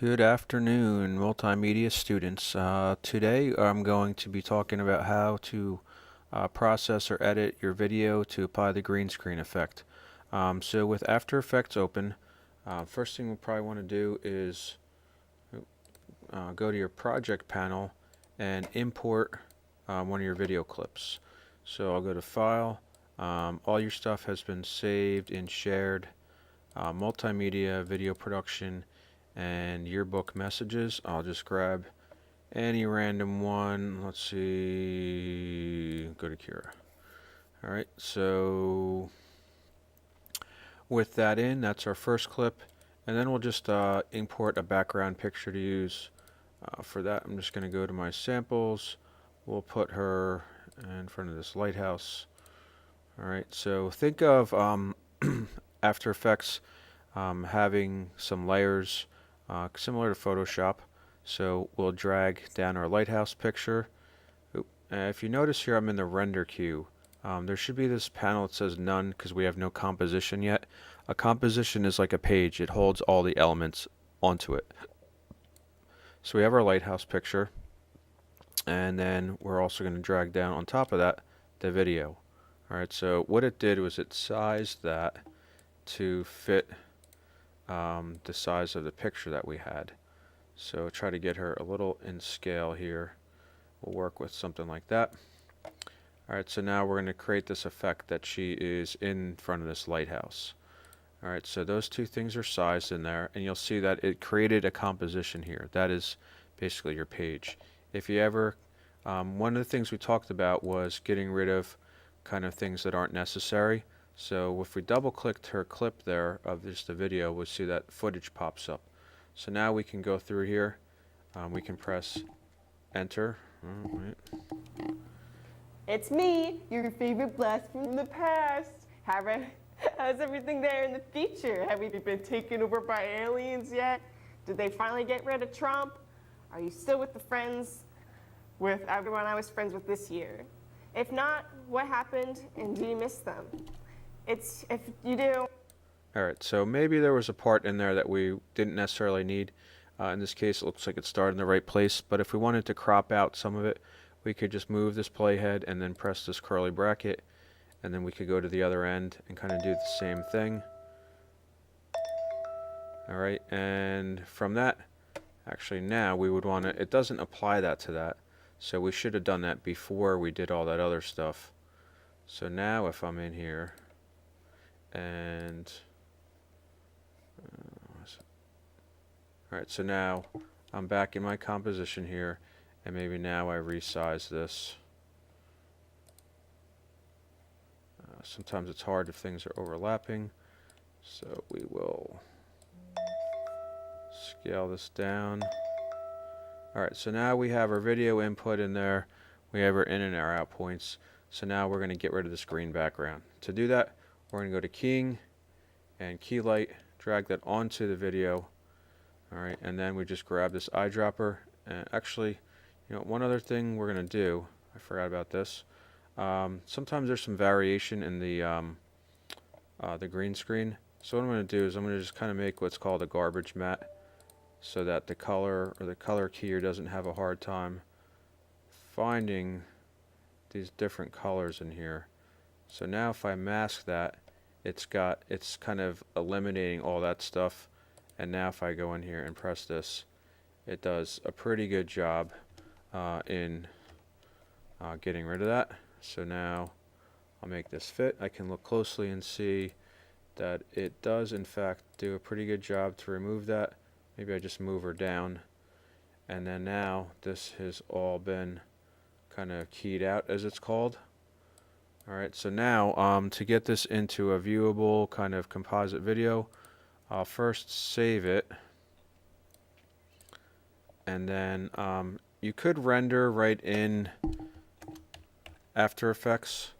Good afternoon, multimedia students. Today I'm going to be talking about how to process or edit your video to apply the green screen effect. So with After Effects open, first thing we'll probably want to do is go to your project panel and import one of your video clips. So I'll go to File. All your stuff has been saved and shared. Multimedia, video production, and yearbook messages. I'll just grab any random one. Let's see, go to Kira. Alright, so with that in, that's our first clip, and then we'll just import a background picture to use. For that, I'm just going to go to my samples. We'll put her in front of this lighthouse. Alright, so think of After Effects having some layers similar to Photoshop. So we'll drag down our lighthouse picture. If you notice here, I'm in the render queue. There should be this panel that says none because we have no composition yet. A composition is like a page. It holds all the elements onto it. So we have our lighthouse picture, and then we're also going to drag down on top of that the video. Alright, so what it did was it sized that to fit the size of the picture that we had. So try to get her a little in scale here. We'll work with something like that. Alright, so now we're going to create this effect that she is in front of this lighthouse. Alright, so those two things are sized in there, and you'll see that it created a composition here. That is basically your page. If you ever, one of the things we talked about was getting rid of kind of things that aren't necessary. So if we double clicked her clip there of just the video, we'll see that footage pops up. So now we can go through here. We can press enter. It's me, your favorite blast from the past. How's everything there in the future? Have we been taken over by aliens yet? Did they finally get rid of Trump? Are you still with the friends with everyone I was friends with this year? If not, what happened and do you miss them? If you do. Alright, so maybe there was a part in there that we didn't necessarily need. In this case, it looks like it started in the right place, but if we wanted to crop out some of it, we could just move this playhead and then press this curly bracket, and then we could go to the other end and kind of do the same thing. Alright, and from that, actually now we would want to, it doesn't apply that to that, so we should have done that before we did all that other stuff. So now if I'm in here, and alright, so now I'm back in my composition here, and maybe now I resize this. Sometimes it's hard if things are overlapping, so we will scale this down. Alright, so now we have our video input in there, we have our in and our out points, so now we're going to get rid of this green background. To do that, we're going to go to Keying and Key Light, drag that onto the video. Alright, and then we just grab this eyedropper, and actually, you know, one other thing we're going to do, I forgot about this. Sometimes there's some variation in the green screen. So what I'm going to do is I'm going to just kind of make what's called a garbage matte, so that the color or the color keyer doesn't have a hard time finding these different colors in here. So now if I mask that, it's kind of eliminating all that stuff, and now if I go in here and press this, it does a pretty good job in getting rid of that. So now I'll make this fit. I can look closely and see that it does in fact do a pretty good job to remove that. Maybe I just move her down, and then now this has all been kind of keyed out, as it's called. Alright, so now to get this into a viewable kind of composite video, I'll first save it, and then you could render right in After Effects,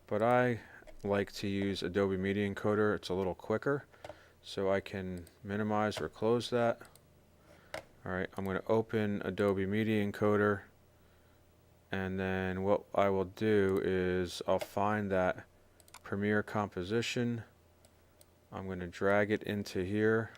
but I like to use Adobe Media Encoder. It's a little quicker, so I can minimize or close that. Alright, I'm going to open Adobe Media Encoder, and then what I will do is I'll find that Premiere composition. I'm going to drag it into here,